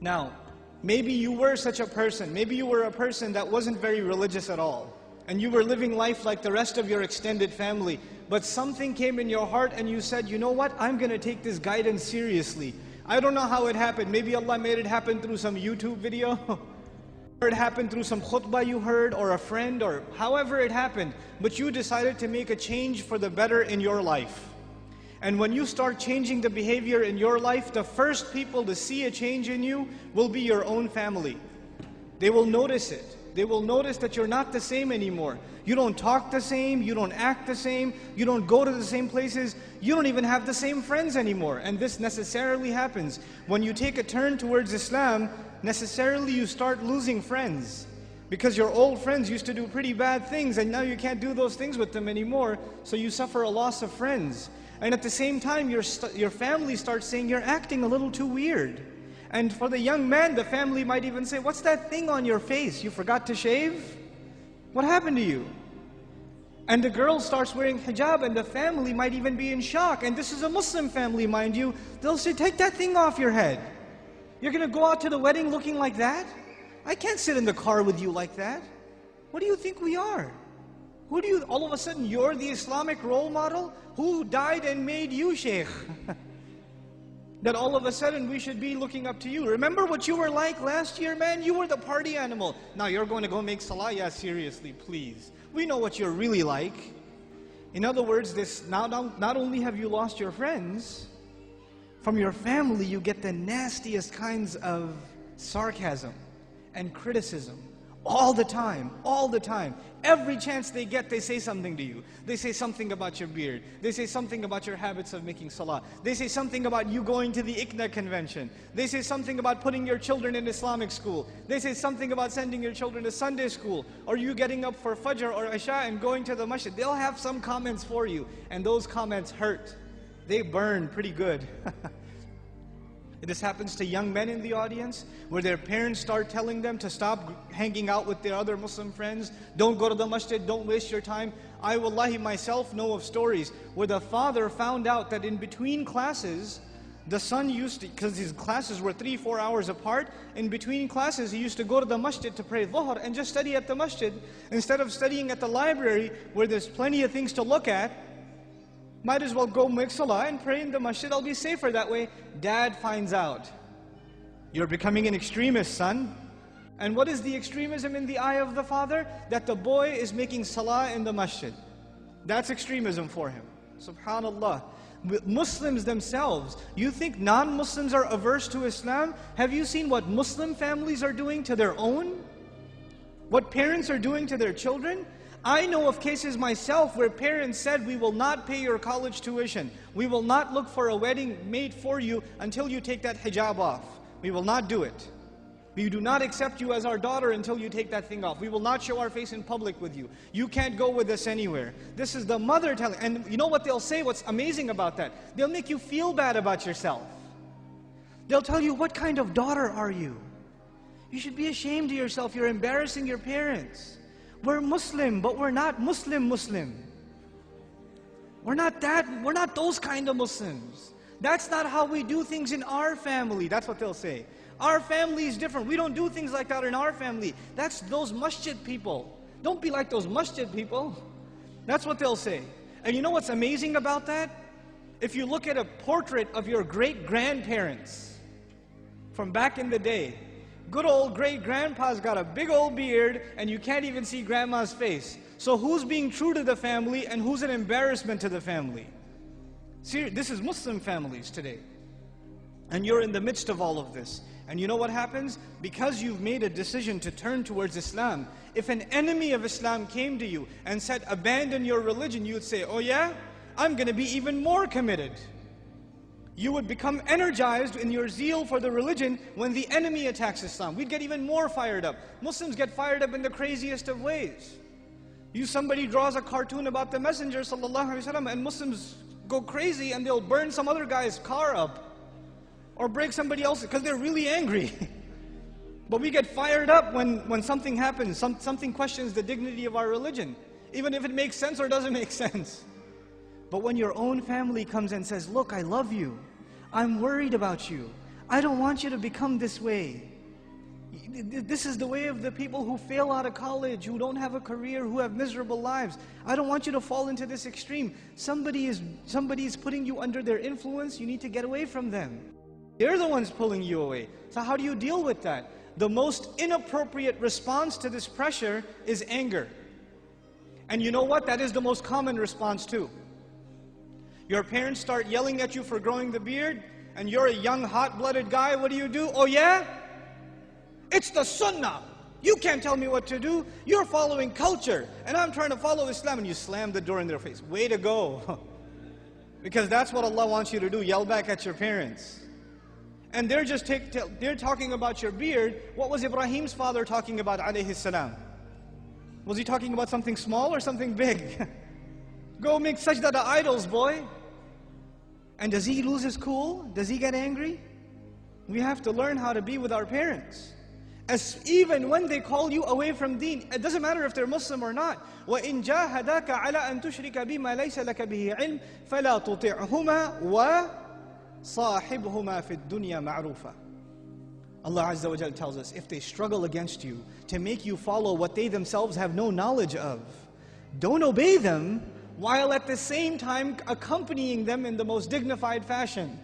Now, maybe you were such a person. Maybe you were a person that wasn't very religious at all. And you were living life like the rest of your extended family. But something came in your heart and you said, you know what? I'm going to take this guidance seriously. I don't know how it happened. Maybe Allah made it happen through some YouTube video. Or it happened through some khutbah you heard, or a friend, or however it happened. But you decided to make a change for the better in your life. And when you start changing the behavior in your life, the first people to see a change in you will be your own family. They will notice it. They will notice that you're not the same anymore. You don't talk the same, you don't act the same, you don't go to the same places, you don't even have the same friends anymore. And this necessarily happens. When you take a turn towards Islam, necessarily you start losing friends. Because your old friends used to do pretty bad things and now you can't do those things with them anymore, so you suffer a loss of friends. And at the same time, your family starts saying, you're acting a little too weird. And for the young man, the family might even say, what's that thing on your face? You forgot to shave? What happened to you? And the girl starts wearing hijab and the family might even be in shock. And this is a Muslim family, mind you. They'll say, take that thing off your head. You're going to go out to the wedding looking like that? I can't sit in the car with you like that. What do you think we are? Who do you, all of a sudden, you're the Islamic role model? Who died and made you Shaykh? That all of a sudden we should be looking up to you. Remember what you were like last year, man? You were the party animal. Now you're going to go make salah? Yeah, seriously, please. We know what you're really like. In other words, not only have you lost your friends, from your family you get the nastiest kinds of sarcasm and criticism. All the time, all the time. Every chance they get, they say something to you. They say something about your beard. They say something about your habits of making salah. They say something about you going to the ICNA convention. They say something about putting your children in Islamic school. They say something about sending your children to Sunday school. Or you getting up for Fajr or Isha and going to the masjid. They'll have some comments for you. And those comments hurt. They burn pretty good. This happens to young men in the audience, where their parents start telling them to stop hanging out with their other Muslim friends, don't go to the masjid, don't waste your time. I wallahi myself know of stories where the father found out that in between classes, the son used to, because his classes were 3-4 hours apart, in between classes he used to go to the masjid to pray dhuhr and just study at the masjid, instead of studying at the library where there's plenty of things to look at. Might as well go make salah and pray in the masjid, I'll be safer that way. Dad finds out. You're becoming an extremist, son. And what is the extremism in the eye of the father? That the boy is making salah in the masjid. That's extremism for him. Subhanallah. Muslims themselves, you think non-Muslims are averse to Islam? Have you seen what Muslim families are doing to their own? What parents are doing to their children? I know of cases myself where parents said, we will not pay your college tuition. We will not look for a wedding made for you until you take that hijab off. We will not do it. We do not accept you as our daughter until you take that thing off. We will not show our face in public with you. You can't go with us anywhere. This is the mother telling. And you know what they'll say? What's amazing about that? They'll make you feel bad about yourself. They'll tell you, what kind of daughter are you? You should be ashamed of yourself. You're embarrassing your parents. We're Muslim, but we're not Muslim. We're not those kind of Muslims. That's not how we do things in our family. That's what they'll say. Our family is different. We don't do things like that in our family. That's those masjid people. Don't be like those masjid people. That's what they'll say. And you know what's amazing about that? If you look at a portrait of your great-grandparents from back in the day, good old great-grandpa's got a big old beard and you can't even see grandma's face. So who's being true to the family and who's an embarrassment to the family? See, this is Muslim families today. And you're in the midst of all of this. And you know what happens? Because you've made a decision to turn towards Islam, if an enemy of Islam came to you and said, abandon your religion, you would say, oh yeah? I'm going to be even more committed. You would become energized in your zeal for the religion when the enemy attacks Islam. We'd get even more fired up. Muslims get fired up in the craziest of ways. Somebody draws a cartoon about the Messenger ﷺ and Muslims go crazy and they'll burn some other guy's car up or break somebody else's because they're really angry. But we get fired up when something happens, something questions the dignity of our religion, even if it makes sense or doesn't make sense. But when your own family comes and says, look, I love you, I'm worried about you, I don't want you to become this way. This is the way of the people who fail out of college, who don't have a career, who have miserable lives. I don't want you to fall into this extreme. Somebody is putting you under their influence. You need to get away from them. They're the ones pulling you away. So how do you deal with that? The most inappropriate response to this pressure is anger. And you know what? That is the most common response too. Your parents start yelling at you for growing the beard, and you're a young, hot-blooded guy. What do? Oh yeah? It's the sunnah. You can't tell me what to do. You're following culture, and I'm trying to follow Islam, and you slam the door in their face. Way to go. Because that's what Allah wants you to do, yell back at your parents. And they're just they're talking about your beard. What was Ibrahim's father talking about, alayhi salam? Was he talking about something small or something big? Go make sajda to idols, boy. And does he lose his cool? Does he get angry? We have to learn how to be with our parents. Even when they call you away from deen, it doesn't matter if they're Muslim or not. وَإِن جَاهَدَاكَ عَلَىٰ أَن تُشْرِكَ بِمَا لَيْسَ لَكَ بِهِ عِلْمٍ فَلَا تُطِعْهُمَا وَصَاحِبْهُمَا فِي الدُّنْيَا مَعْرُوفًا. Allah Azza wa Jal tells us, if they struggle against you to make you follow what they themselves have no knowledge of, don't obey them, while at the same time accompanying them in the most dignified fashion.